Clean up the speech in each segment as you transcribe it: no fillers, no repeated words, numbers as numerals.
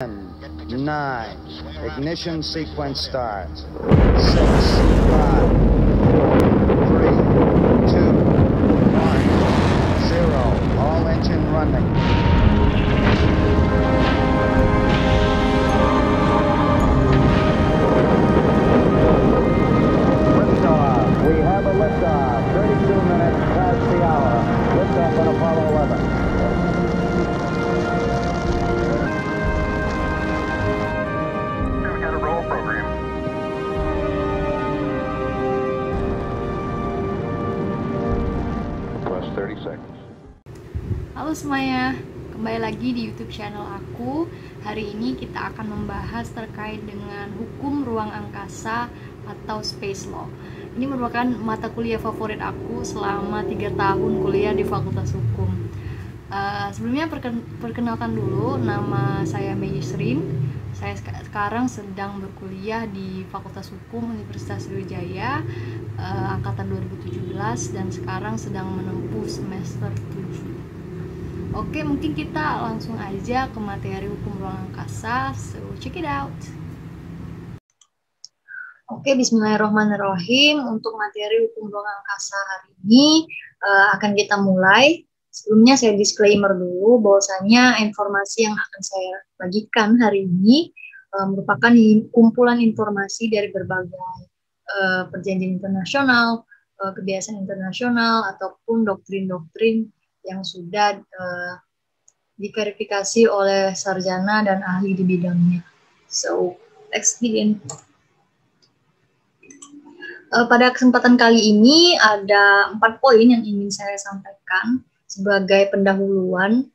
9. Ignition sequence starts. 6, 5, 4, 3, 2, 1, 0. All engine running. Liftoff. We have a liftoff. 32 minutes past the hour. Liftoff on Apollo 11. Halo semuanya, kembali lagi di YouTube channel aku. Hari ini kita akan membahas terkait dengan hukum ruang angkasa atau space law. Ini merupakan mata kuliah favorit aku selama 3 tahun kuliah di Fakultas Hukum. Sebelumnya perkenalkan dulu, nama saya Mei Yusrin. Saya sekarang sedang berkuliah di Fakultas Hukum Universitas Sriwijaya, angkatan 2017, dan sekarang sedang menempuh semester 7. Oke, mungkin kita langsung aja ke materi hukum ruang angkasa. So, check it out. Oke, bismillahirrahmanirrahim. Untuk materi hukum ruang angkasa hari ini akan kita mulai. Sebelumnya saya disclaimer dulu bahwasanya informasi yang akan saya bagikan hari ini merupakan kumpulan informasi dari berbagai perjanjian internasional, kebiasaan internasional, ataupun doktrin-doktrin yang sudah diverifikasi oleh sarjana dan ahli di bidangnya. So, let's begin. Pada kesempatan kali ini ada 4 poin yang ingin saya sampaikan sebagai pendahuluan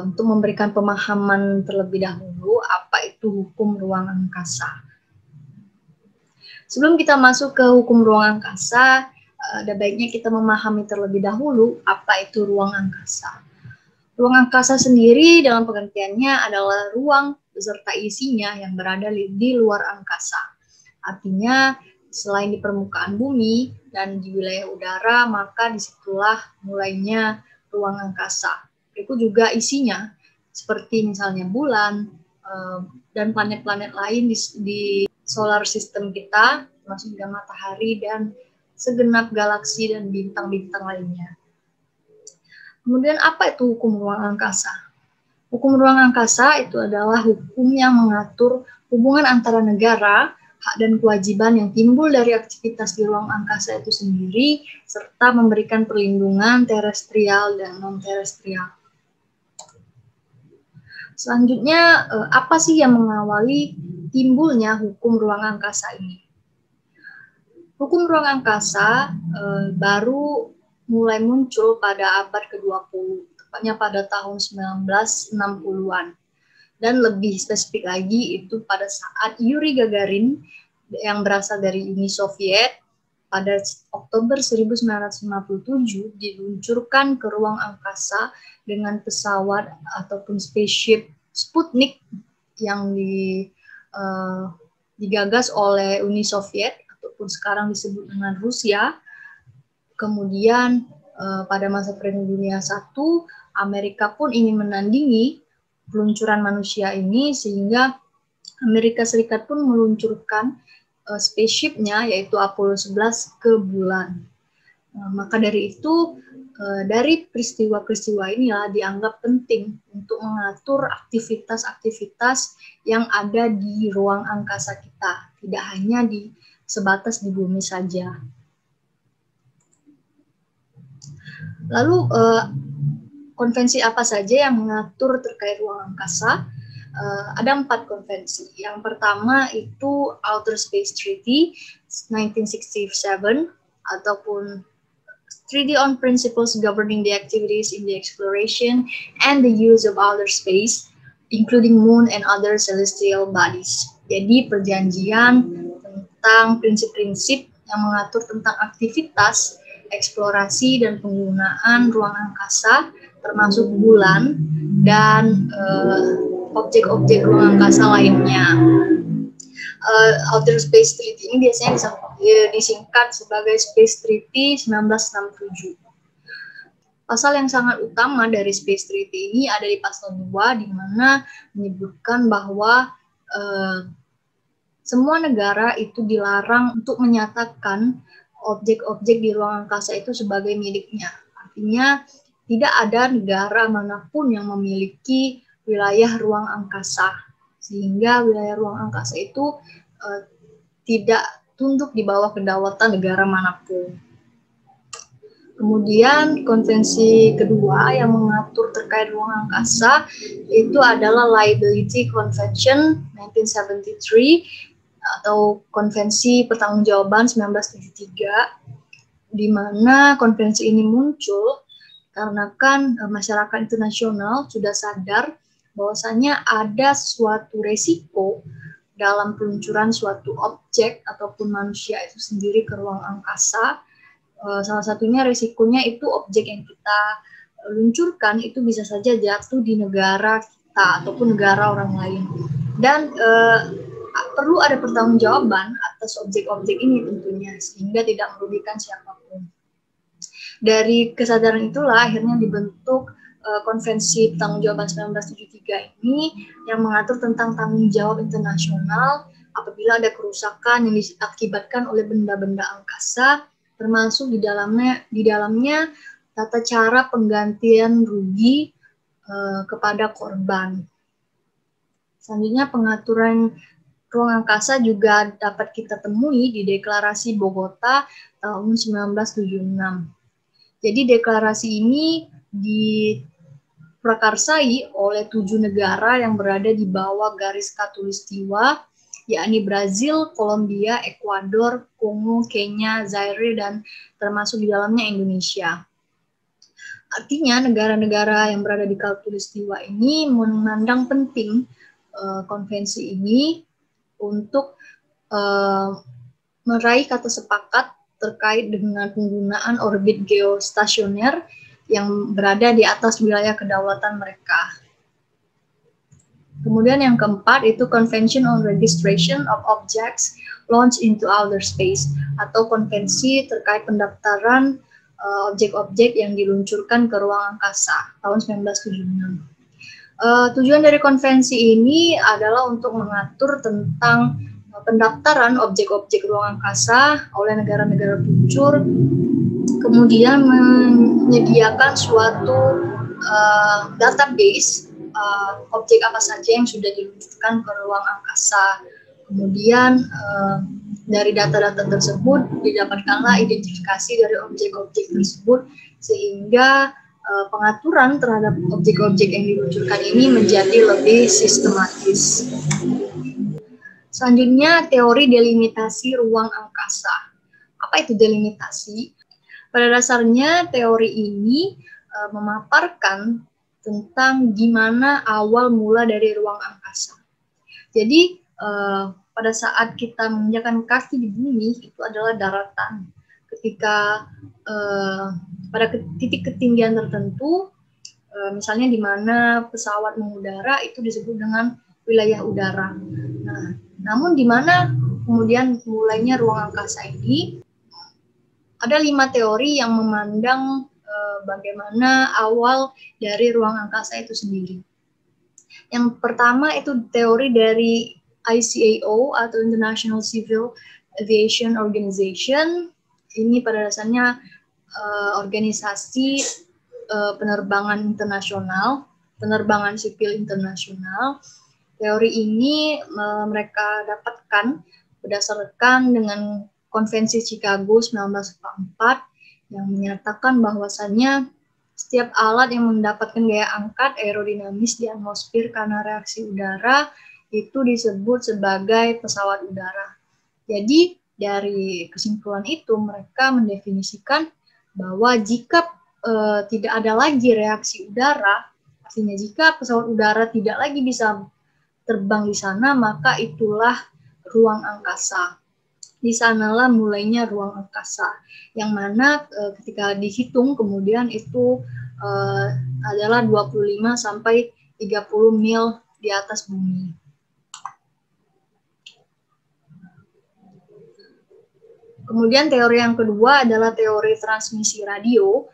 untuk memberikan pemahaman terlebih dahulu apa itu hukum ruang angkasa. Sebelum kita masuk ke hukum ruang angkasa, ada baiknya kita memahami terlebih dahulu apa itu ruang angkasa. Ruang angkasa sendiri dalam pengertiannya adalah ruang beserta isinya yang berada di luar angkasa. Artinya selain di permukaan bumi dan di wilayah udara, maka disitulah mulainya ruang angkasa. Itu juga isinya seperti misalnya bulan dan planet-planet lain di solar system kita, termasuk juga matahari dan segenap galaksi dan bintang-bintang lainnya. Kemudian apa itu hukum ruang angkasa? Hukum ruang angkasa itu adalah hukum yang mengatur hubungan antara negara, hak dan kewajiban yang timbul dari aktivitas di ruang angkasa itu sendiri, serta memberikan perlindungan terestrial dan non-terestrial. Selanjutnya, apa sih yang mengawali timbulnya hukum ruang angkasa ini? Hukum ruang angkasa baru mulai muncul pada abad ke-20, tepatnya pada tahun 1960-an. Dan lebih spesifik lagi itu pada saat Yuri Gagarin yang berasal dari Uni Soviet pada Oktober 1957 diluncurkan ke ruang angkasa dengan pesawat ataupun spaceship Sputnik yang digagas oleh Uni Soviet ataupun sekarang disebut dengan Rusia. Kemudian pada masa Perang Dunia I, Amerika pun ingin menandingi peluncuran manusia ini sehingga Amerika Serikat pun meluncurkan spaceship-nya yaitu Apollo 11 ke bulan. Maka dari itu dari peristiwa-peristiwa inilah dianggap penting untuk mengatur aktivitas-aktivitas yang ada di ruang angkasa kita, tidak hanya sebatas di bumi saja. Lalu konvensi apa saja yang mengatur terkait ruang angkasa? Ada 4 konvensi. Yang pertama itu Outer Space Treaty 1967 ataupun Treaty on Principles Governing the Activities in the Exploration and the Use of Outer Space, including Moon and other celestial bodies. Jadi perjanjian tentang prinsip-prinsip yang mengatur tentang aktivitas eksplorasi dan penggunaan ruang angkasa termasuk bulan dan objek-objek ruang angkasa lainnya. Outer Space Treaty ini biasanya disingkat sebagai Space Treaty 1967. Pasal yang sangat utama dari Space Treaty ini ada di pasal 2, di mana menyebutkan bahwa semua negara itu dilarang untuk menyatakan objek-objek di ruang angkasa itu sebagai miliknya. Artinya tidak ada negara manapun yang memiliki wilayah ruang angkasa, sehingga wilayah ruang angkasa itu tidak tunduk di bawah kedaulatan negara manapun. Kemudian konvensi kedua yang mengatur terkait ruang angkasa itu adalah Liability Convention 1973 atau Konvensi Pertanggungjawaban 1973, di mana konvensi ini muncul karena kan masyarakat internasional sudah sadar bahwasanya ada suatu resiko dalam peluncuran suatu objek ataupun manusia itu sendiri ke ruang angkasa. Salah satunya resikonya itu objek yang kita luncurkan itu bisa saja jatuh di negara kita ataupun negara orang lain. Dan perlu ada pertanggungjawaban atas objek-objek ini tentunya, sehingga tidak merugikan siapapun. Dari kesadaran itulah akhirnya dibentuk Konvensi Pertanggungjawaban 1973 ini yang mengatur tentang tanggung jawab internasional apabila ada kerusakan yang diakibatkan oleh benda-benda angkasa, termasuk di dalamnya tata cara penggantian rugi kepada korban. Selanjutnya pengaturan ruang angkasa juga dapat kita temui di Deklarasi Bogota tahun 1976. Jadi deklarasi ini diprakarsai oleh 7 negara yang berada di bawah garis khatulistiwa, yakni Brazil, Kolombia, Ekuador, Kongo, Kenya, Zaire, dan termasuk di dalamnya Indonesia. Artinya negara-negara yang berada di khatulistiwa ini memandang penting konvensi ini untuk meraih kata sepakat terkait dengan penggunaan orbit geostasioner yang berada di atas wilayah kedaulatan mereka. Kemudian yang keempat itu Convention on Registration of Objects Launched into Outer Space atau konvensi terkait pendaftaran objek-objek yang diluncurkan ke ruang angkasa tahun 1976. Tujuan dari konvensi ini adalah untuk mengatur tentang pendaftaran objek-objek ruang angkasa oleh negara-negara peluncuр, kemudian menyediakan suatu database objek apa saja yang sudah diluncurkan ke ruang angkasa. Kemudian dari data-data tersebut didapatkanlah identifikasi dari objek-objek tersebut, sehingga pengaturan terhadap objek-objek yang diluncurkan ini menjadi lebih sistematis. Selanjutnya, teori delimitasi ruang angkasa. Apa itu delimitasi? Pada dasarnya, teori ini memaparkan tentang gimana awal mula dari ruang angkasa. Jadi, pada saat kita menginjakkan kaki di bumi, itu adalah daratan. Ketika pada titik ketinggian tertentu, misalnya di mana pesawat mengudara, itu disebut dengan wilayah udara. Nah, namun di mana kemudian mulainya ruang angkasa ini, ada 5 teori yang memandang bagaimana awal dari ruang angkasa itu sendiri. Yang pertama itu teori dari ICAO atau International Civil Aviation Organization. Ini pada dasarnya organisasi penerbangan internasional, penerbangan sipil internasional. Teori ini mereka dapatkan berdasarkan dengan Konvensi Chicago 1944 yang menyatakan bahwasannya setiap alat yang mendapatkan gaya angkat aerodinamis di atmosfer karena reaksi udara itu disebut sebagai pesawat udara. Jadi dari kesimpulan itu mereka mendefinisikan bahwa jika tidak ada lagi reaksi udara, artinya jika pesawat udara tidak lagi bisa terbang di sana, maka itulah ruang angkasa. Di sanalah mulainya ruang angkasa, yang mana ketika dihitung kemudian itu adalah 25 sampai 30 mil di atas bumi. Kemudian teori yang kedua adalah teori transmisi radio.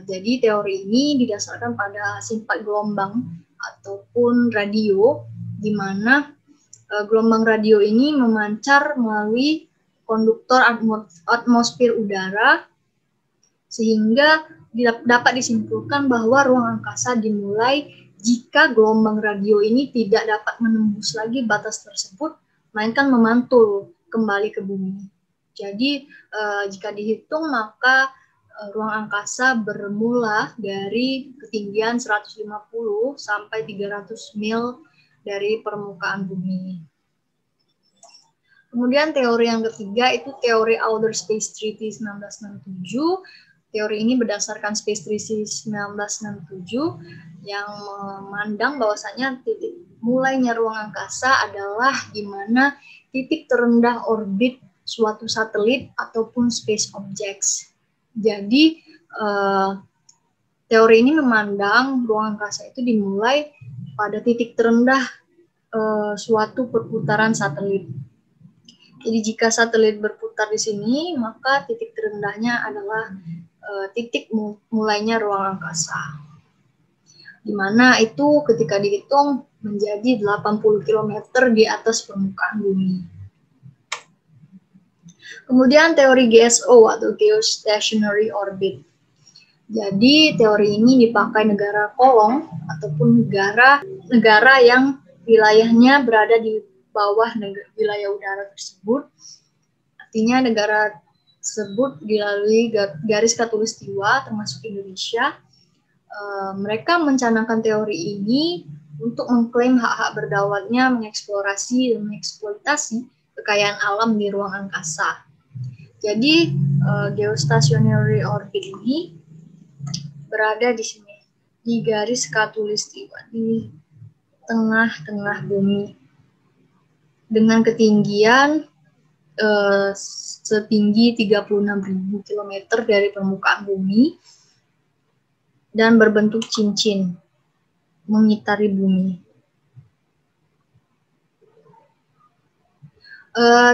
Jadi teori ini didasarkan pada sifat gelombang ataupun radio, di mana gelombang radio ini memancar melalui konduktor atmosfer udara, sehingga dapat disimpulkan bahwa ruang angkasa dimulai jika gelombang radio ini tidak dapat menembus lagi batas tersebut, melainkan memantul kembali ke bumi. Jadi jika dihitung maka ruang angkasa bermula dari ketinggian 150 sampai 300 mil dari permukaan bumi. Kemudian teori yang ketiga itu teori Outer Space Treaty 1967. Teori ini berdasarkan Space Treaty 1967 yang memandang bahwasanya titik mulainya ruang angkasa adalah di mana titik terendah orbit suatu satelit ataupun space objects. Jadi teori ini memandang ruang angkasa itu dimulai pada titik terendah suatu perputaran satelit. Jadi jika satelit berputar di sini, maka titik terendahnya adalah titik mulainya ruang angkasa. Di mana itu ketika dihitung menjadi 80 km di atas permukaan bumi. Kemudian teori GSO atau Geostationary Orbit. Jadi teori ini dipakai negara kolong ataupun negara yang wilayahnya berada di bawah wilayah udara tersebut. Artinya negara tersebut dilalui garis khatulistiwa termasuk Indonesia. Mereka mencanangkan teori ini untuk mengklaim hak-hak berdaulatnya mengeksplorasi dan mengeksploitasi kekayaan alam di ruang angkasa. Jadi geostationary orbit ini berada di sini, di garis khatulistiwa, di tengah-tengah bumi, dengan ketinggian setinggi 36.000 km dari permukaan bumi dan berbentuk cincin mengitari bumi.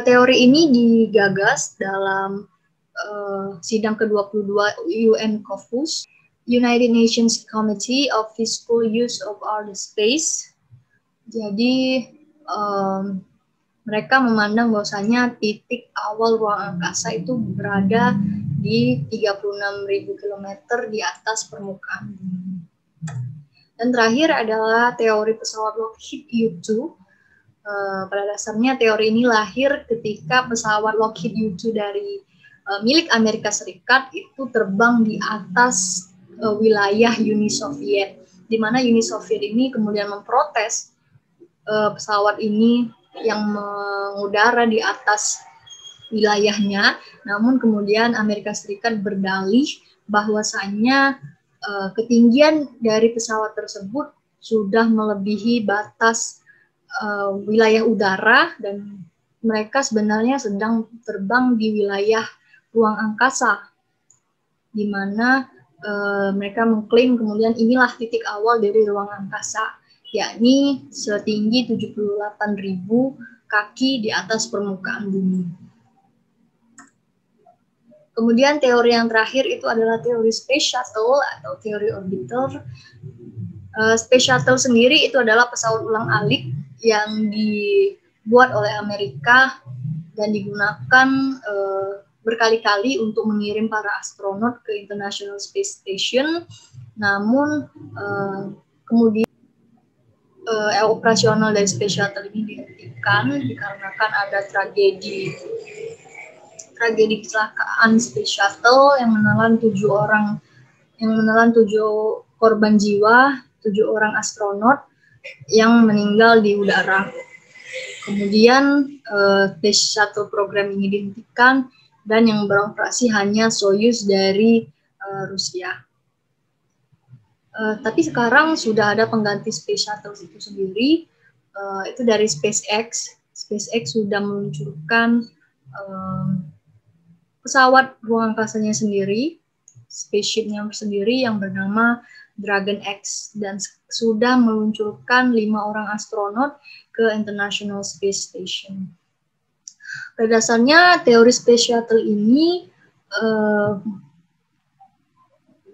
Teori ini digagas dalam sidang ke-22 UN COFUS, United Nations Committee of Fiscal Use of Outer Space. Jadi mereka memandang bahwasanya titik awal ruang angkasa itu berada di 36.000 km di atas permukaan bumi. Dan terakhir adalah teori pesawat Lockheed U-2. Pada dasarnya teori ini lahir ketika pesawat Lockheed U-2 dari milik Amerika Serikat itu terbang di atas wilayah Uni Soviet, di mana Uni Soviet ini kemudian memprotes pesawat ini yang mengudara di atas wilayahnya, namun kemudian Amerika Serikat berdalih bahwasanya ketinggian dari pesawat tersebut sudah melebihi batas wilayah udara dan mereka sebenarnya sedang terbang di wilayah ruang angkasa, di mana mereka mengklaim kemudian inilah titik awal dari ruang angkasa, yakni setinggi 78.000 kaki di atas permukaan bumi. Kemudian teori yang terakhir itu adalah teori Space Shuttle atau teori orbiter. Space Shuttle sendiri itu adalah pesawat ulang-alik yang dibuat oleh Amerika dan digunakan berkali-kali untuk mengirim para astronot ke International Space Station. Namun kemudian operasional dari Space Shuttle ini dihentikan dikarenakan ada tragedi kecelakaan Space Shuttle yang menelan 7 korban jiwa, 7 orang astronot yang meninggal di udara. Kemudian Space Shuttle program ini dihentikan dan yang beroperasi hanya Soyuz dari Rusia. Tapi sekarang sudah ada pengganti Space Shuttle itu sendiri, itu dari SpaceX. SpaceX sudah meluncurkan pesawat ruang angkasanya sendiri, spaceship-nya sendiri yang bernama Dragon X, dan sudah meluncurkan 5 orang astronot ke International Space Station. Pada dasarnya teori Space Shuttle ini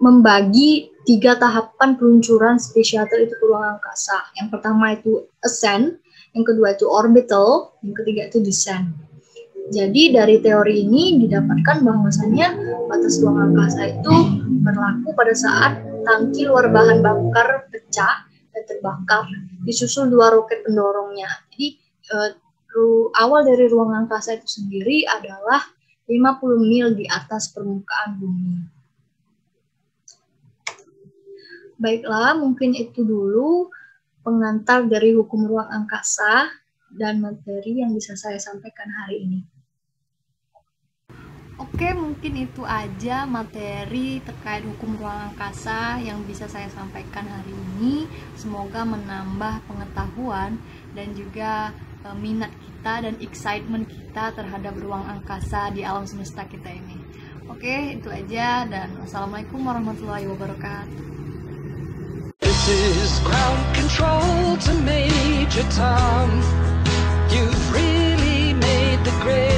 membagi 3 tahapan peluncuran Space Shuttle itu ke ruang angkasa. Yang pertama itu ascent, yang kedua itu orbital, yang ketiga itu descent. Jadi dari teori ini didapatkan bahwasannya batas ruang angkasa itu berlaku pada saat tangki luar bahan bakar pecah dan terbakar, disusul 2 roket pendorongnya. Jadi awal dari ruang angkasa itu sendiri adalah 50 mil di atas permukaan bumi. Baiklah, mungkin itu dulu pengantar dari hukum ruang angkasa dan materi yang bisa saya sampaikan hari ini. Oke, mungkin itu aja materi terkait hukum ruang angkasa yang bisa saya sampaikan hari ini. Semoga menambah pengetahuan dan juga minat kita dan excitement kita terhadap ruang angkasa di alam semesta kita ini. Oke, itu aja dan wassalamualaikum warahmatullahi wabarakatuh. This is ground control to Major Tom. You've really made the grade.